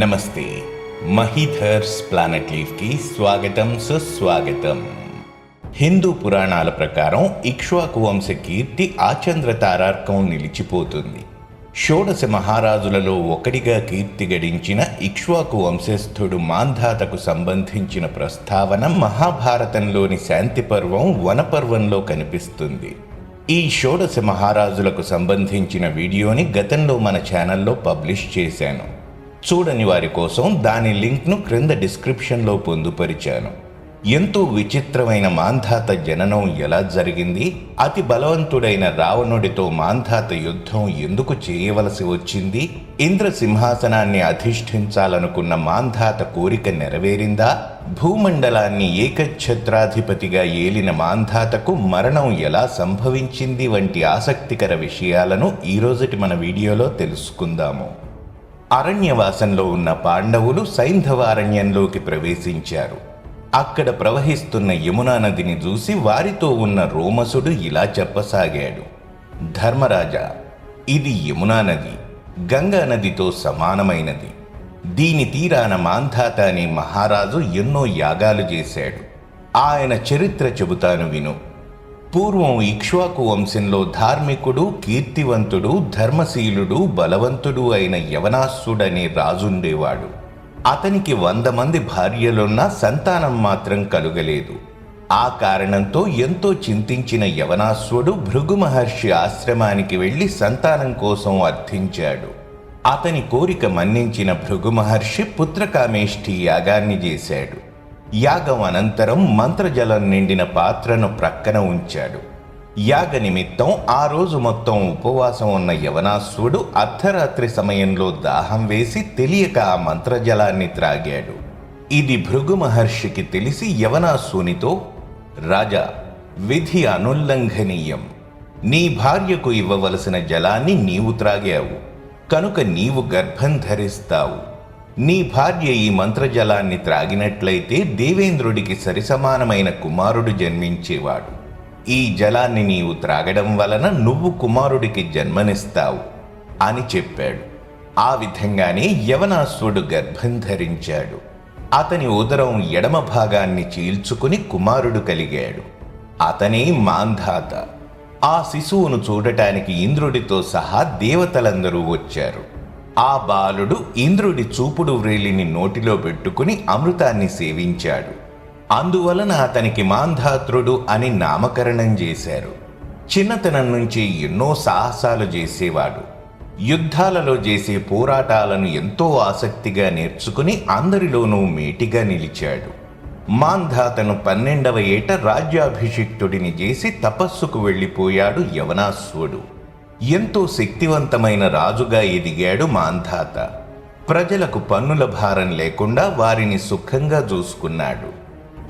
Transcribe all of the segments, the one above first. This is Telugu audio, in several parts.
నమస్తే. మహీధర్స్ ప్లానెట్ లీఫ్కి స్వాగతం, సుస్వాగతం. హిందూ పురాణాల ప్రకారం ఇక్ష్వాకు వంశ కీర్తి ఆచంద్ర తారార్కం నిలిచిపోతుంది. షోడశ మహారాజులలో ఒకటిగా కీర్తి గడించిన ఇక్ష్వాకు వంశస్థుడు మాంధాతకు సంబంధించిన ప్రస్తావన మహాభారతంలోని శాంతి పర్వం వనపర్వంలో కనిపిస్తుంది. ఈ షోడశ మహారాజులకు సంబంధించిన వీడియోని గతంలో మన ఛానల్లో పబ్లిష్ చేశాను. చూడని వారి కోసం దాని లింక్ను క్రింద డిస్క్రిప్షన్లో పొందుపరిచాను. ఎంతో విచిత్రమైన మాంధాత జననం ఎలా జరిగింది, అతి బలవంతుడైన రావణుడితో మాంధాత యుద్ధం ఎందుకు చేయవలసి వచ్చింది, ఇంద్ర సింహాసనాన్ని అధిష్ఠించాలనుకున్న మాంధాత కోరిక నెరవేరిందా, భూమండలాన్ని ఏకఛత్రాధిపతిగా ఏలిన మాంధాతకు మరణం ఎలా సంభవించింది వంటి ఆసక్తికర విషయాలను ఈరోజుటి మన వీడియోలో తెలుసుకుందాము. అరణ్యవాసంలో ఉన్న పాండవులు సైంధవారణ్యంలోకి ప్రవేశించారు. అక్కడ ప్రవహిస్తున్న యమునా నదిని చూసి వారితో ఉన్న రోమసుడు ఇలా చెప్పసాగాడు: ధర్మరాజా, ఇది యమునా నది గంగా నదితో సమానమైనది. దీని తీరాన మాంధాత అనే మహారాజు ఎన్నో యాగాలు చేశాడు. ఆయన చరిత్ర చెబుతాను విను. పూర్వం ఇక్ష్వాకు వంశంలో ధార్మికుడు, కీర్తివంతుడు, ధర్మశీలుడు, బలవంతుడు అయిన యవనాసుడనే రాజుండేవాడు. అతనికి 100 మంది భార్యలున్నా సంతానం మాత్రం కలుగలేదు. ఆ కారణంతో ఎంతో చింతించిన యవనాసుడు భృగు మహర్షి ఆశ్రమానికి వెళ్లి సంతానం కోసం అర్థించాడు. అతని కోరిక మన్నించిన భృగు మహర్షి పుత్రకామేష్ఠి యాగాన్ని చేశాడు. యాగం అనంతరం మంత్రజలం నిండిన పాత్రను ప్రక్కన ఉంచాడు. యాగ నిమిత్తం ఆ రోజు మొత్తం ఉపవాసం ఉన్న యవనాసుడు అర్ధరాత్రి సమయంలో దాహం వేసి తెలియక ఆ మంత్రజలాన్ని త్రాగాడు. ఇది భృగు మహర్షికి తెలిసి యవనాసునితో, రాజా, విధి అనుల్లంఘనీయం. నీ భార్యకు ఇవ్వవలసిన జలాన్ని నీవు త్రాగావు కనుక నీవు గర్భం ధరిస్తావు. నీ భార్య ఈ మంత్రజలాన్ని త్రాగినట్లయితే దేవేంద్రుడికి సరిసమానమైన కుమారుడు జన్మించేవాడు. ఈ జలాన్ని నీవు త్రాగడం వలన నువ్వు కుమారుడికి జన్మనిస్తావు అని చెప్పాడు. ఆ విధంగానే యవనాసుడు గర్భం ధరించాడు. అతని ఉదరం ఎడమ భాగాన్ని చీల్చుకుని కుమారుడు కలిగాడు. అతనే మాంధాత. ఆ శిశువును చూడటానికి ఇంద్రుడితో సహా దేవతలందరూ వచ్చారు. ఆ బాలుడు ఇంద్రుడి చూపుడు వ్రేలిని నోటిలో పెట్టుకుని అమృతాన్ని సేవించాడు. అందువలన అతనికి మాంధాత్రుడు అని నామకరణం చేశారు. చిన్నతనం నుంచి ఎన్నో సాహసాలు చేసేవాడు. యుద్ధాలలో చేసే పోరాటాలను ఎంతో ఆసక్తిగా నేర్చుకుని అందరిలోనూ మేటిగా నిలిచాడు. మాంధాతను 12వ ఏట రాజ్యాభిషిక్తుడిని చేసి తపస్సుకు వెళ్ళిపోయాడు యవనాసుడు. ఎంతో శక్తివంతమైన రాజుగా ఎదిగాడు మాంధాత. ప్రజలకు పన్నుల భారం లేకుండా వారిని సుఖంగా చూసుకున్నాడు.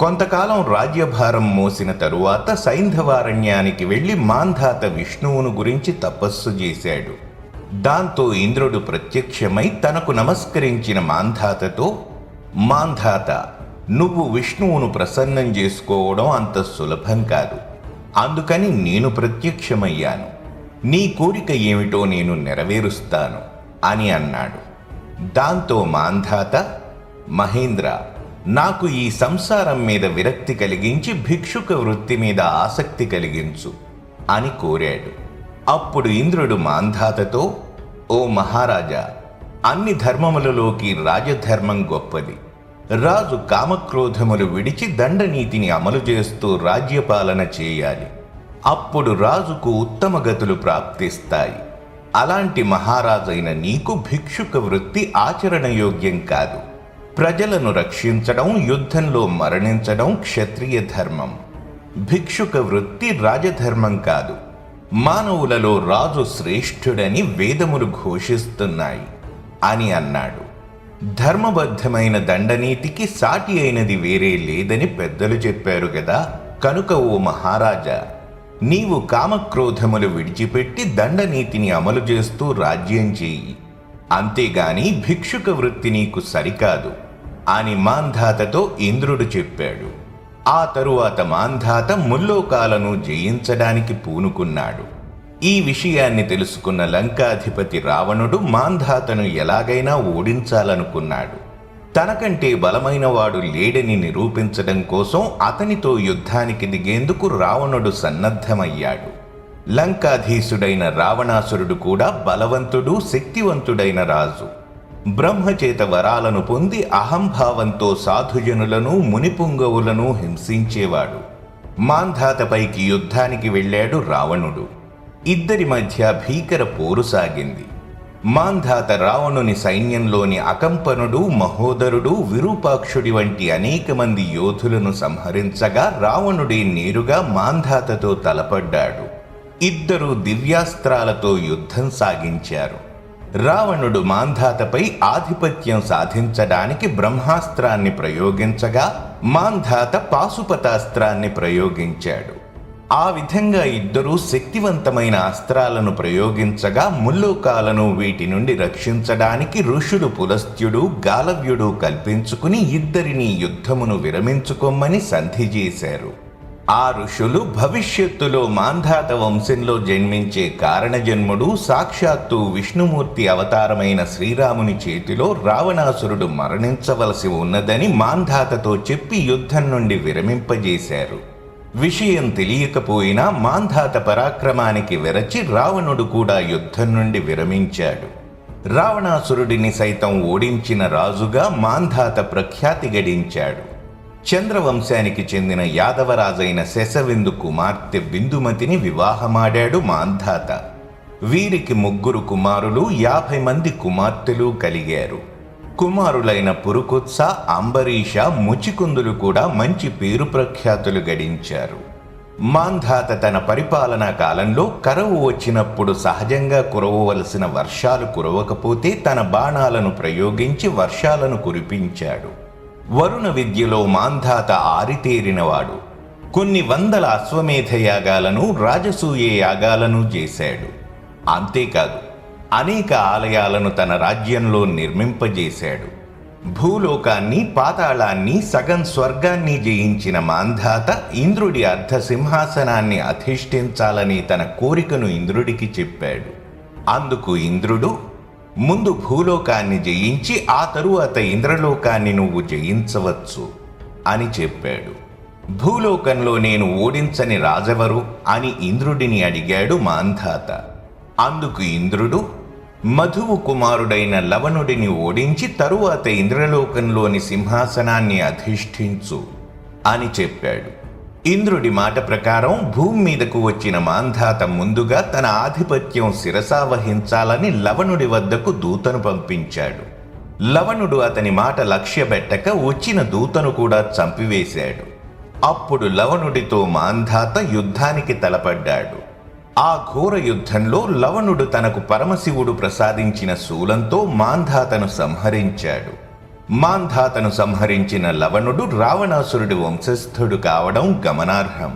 కొంతకాలం రాజ్యభారం మోసిన తరువాత సైంధవారణ్యానికి వెళ్లి మాంధాత విష్ణువును గురించి తపస్సు చేశాడు. దాంతో ఇంద్రుడు ప్రత్యక్షమై తనకు నమస్కరించిన మాంధాతతో, మాంధాత, నువ్వు విష్ణువును ప్రసన్నం చేసుకోవడం అంత సులభం కాదు. అందుకని నేను ప్రత్యక్షమయ్యాను. నీ కోరిక ఏమిటో నేను నెరవేరుస్తాను అని అన్నాడు. దాంతో మాంధాత, మహేంద్ర, నాకు ఈ సంసారం మీద విరక్తి కలిగించి భిక్షుక వృత్తి మీద ఆసక్తి కలిగించు అని కోరాడు. అప్పుడు ఇంద్రుడు మాంధాతతో, ఓ మహారాజా, అన్ని ధర్మములలోకి రాజధర్మం గొప్పది. రాజు కామక్రోధములు విడిచి దండనీతిని అమలు చేస్తూ రాజ్యపాలన చేయాలి. అప్పుడు రాజుకు ఉత్తమ గతులు ప్రాప్తిస్తాయి. అలాంటి మహారాజైన నీకు భిక్షుక వృత్తి ఆచరణయోగ్యం కాదు. ప్రజలను రక్షించడం, యుద్ధంలో మరణించడం క్షత్రియ ధర్మం. భిక్షుక వృత్తి రాజధర్మం కాదు. మానవులలో రాజు శ్రేష్ఠుడని వేదములు ఘోషిస్తున్నాయి అని అన్నాడు. ధర్మబద్ధమైన దండనీతికి సాటి అయినది వేరే లేదని పెద్దలు చెప్పారు గదా. కనుక ఓ మహారాజా, నీవు కామక్రోధములు విడిచిపెట్టి దండనీతిని అమలు చేస్తూ రాజ్యం చేయి. అంతేగాని భిక్షుక వృత్తి నీకు సరికాదు అని మాంధాతతో ఇంద్రుడు చెప్పాడు. ఆ తరువాత మాంధాత ముల్లోకాలను జయించడానికి పూనుకున్నాడు. ఈ విషయాన్ని తెలుసుకున్న లంకాధిపతి రావణుడు మాంధాతను ఎలాగైనా ఓడించాలనుకున్నాడు. తనకంటే బలమైన వాడు లేడని నిరూపించడం కోసం అతనితో యుద్ధానికి దిగేందుకు రావణుడు సన్నద్ధమయ్యాడు. లంకాధీశుడైన రావణాసురుడు కూడా బలవంతుడు, శక్తివంతుడైన రాజు. బ్రహ్మచేత వరాలను పొంది అహంభావంతో సాధుజనులను, మునిపుంగవులను హింసించేవాడు. మాంధాతపైకి యుద్ధానికి వెళ్ళాడు రావణుడు. ఇద్దరి మధ్య భీకర పోరు సాగింది. మాంధాత రావణుని సైన్యంలోని అకంపనుడు, మహోదరుడు, విరూపాక్షుడి వంటి అనేక మంది యోధులను సంహరించగా రావణుడే నేరుగా మాంధాతతో తలపడ్డాడు. ఇద్దరూ దివ్యాస్త్రాలతో యుద్ధం సాగించారు. రావణుడు మాంధాతపై ఆధిపత్యం సాధించడానికి బ్రహ్మాస్త్రాన్ని ప్రయోగించగా మాంధాత పాశుపతాస్త్రాన్ని ప్రయోగించాడు. ఆ విధంగా ఇద్దరూ శక్తివంతమైన అస్త్రాలను ప్రయోగించగా ముల్లోకాలను వీటి నుండి రక్షించడానికి ఋషులు పులస్త్యుడు, గాలవ్యుడు కల్పించుకుని ఇద్దరిని యుద్ధమును విరమించుకోమని సంధి చేశారు. ఆ ఋషులు భవిష్యత్తులో మాంధాత వంశంలో జన్మించే కారణజన్ముడు, సాక్షాత్తు విష్ణుమూర్తి అవతారమైన శ్రీరాముని చేతిలో రావణాసురుడు మరణించవలసి ఉన్నదని మాంధాతతో చెప్పి యుద్ధం నుండి విరమింపజేశారు. విషయం తెలియకపోయినా మాంధాత పరాక్రమానికి వెరచి రావణుడు కూడా యుద్ధం నుండి విరమించాడు. రావణాసురుడిని సైతం ఓడించిన రాజుగా మాంధాత ప్రఖ్యాతి గడించాడు. చంద్రవంశానికి చెందిన యాదవరాజైన శశవిందు కుమార్తె బిందుమతిని వివాహమాడాడు మాంధాత. వీరికి 3 కుమారులు, 50 మంది కుమార్తెలు కలిగారు. కుమారులైన పురుకుత్స, అంబరీష, ముచికుందులు కూడా మంచి పేరు ప్రఖ్యాతులు గడించారు. మాంధాత తన పరిపాలనా కాలంలో కరువు వచ్చినప్పుడు సహజంగా కురవవలసిన వర్షాలు కురవకపోతే తన బాణాలను ప్రయోగించి వర్షాలను కురిపించాడు. వరుణ విద్యలో మాంధాత ఆరితేరినవాడు. కొన్ని వందల అశ్వమేధ యాగాలను, రాజసూయ యాగాలను చేశాడు. అంతేకాదు అనేక ఆలయాలను తన రాజ్యంలో నిర్మింపజేశాడు. భూలోకాన్ని, పాతాళాన్ని, సగం స్వర్గాన్ని జయించిన మాంధాత ఇంద్రుడి అర్ధసింహాసనాన్ని అధిష్ఠించాలని తన కోరికను ఇంద్రుడికి చెప్పాడు. అందుకు ఇంద్రుడు, ముందు భూలోకాన్ని జయించి ఆ తరువాత ఇంద్రలోకాన్ని నువ్వు జయించవచ్చు అని చెప్పాడు. భూలోకంలో నేను ఓడించని రాజెవరు అని ఇంద్రుడిని అడిగాడు మాంధాత. అందుకు ఇంద్రుడు, మధువు కుమారుడైన లవణుడిని ఓడించి తరువాత ఇంద్రలోకంలోని సింహాసనాన్ని అధిష్ఠించు అని చెప్పాడు. ఇంద్రుడి మాట ప్రకారం భూమి మీదకు వచ్చిన మాంధాత ముందుగా తన ఆధిపత్యం శిరసావహించాలని లవణుడి వద్దకు దూతను పంపించాడు. లవణుడు అతని మాట లక్ష్యపెట్టక వచ్చిన దూతను కూడా చంపివేశాడు. అప్పుడు లవణుడితో మాంధాత యుద్ధానికి తలపడ్డాడు. ఆ ఘోర యుద్ధంలో లవణుడు తనకు పరమశివుడు ప్రసాదించిన శూలంతో మాంధాతను సంహరించాడు. మాంధాతను సంహరించిన లవణుడు రావణాసురుడి వంశస్థుడు కావడం గమనార్హం.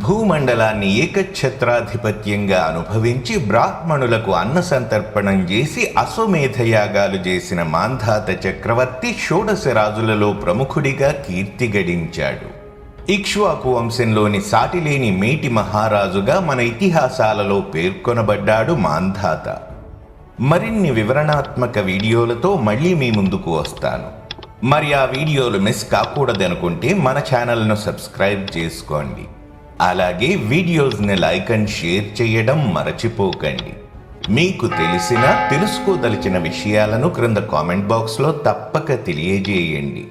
భూమండలాన్ని ఏకఛత్రాధిపత్యంగా అనుభవించి బ్రాహ్మణులకు అన్న సంతర్పణం చేసి అశ్వమేధయాగాలు చేసిన మాంధాత చక్రవర్తి షోడశ రాజులలో ప్రముఖుడిగా కీర్తి గడించాడు. ఇక్ష్వాకు వంశంలోని సాటిలేని మేటి మహారాజుగా మన ఇతిహాసాలలో పేర్కొనబడ్డాడు మాంధాత. మరిన్ని వివరణాత్మక వీడియోలతో మళ్ళీ మీ ముందుకు వస్తాను. మరి ఆ వీడియోలు మిస్ కాకూడదనుకుంటే మన ఛానల్ను సబ్స్క్రైబ్ చేసుకోండి. అలాగే వీడియోస్ని లైక్ అండ్ షేర్ చేయడం మరచిపోకండి. మీకు తెలిసిన, తెలుసుకోదలిచిన విషయాలను క్రింద కామెంట్ బాక్స్లో తప్పక తెలియజేయండి.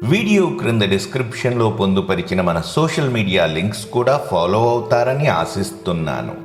వీడియో క్రింద డిస్క్రిప్షన్లో పొందుపరిచిన మన సోషల్ మీడియా లింక్స్ కూడా ఫాలో అవుతారని ఆశిస్తున్నాను.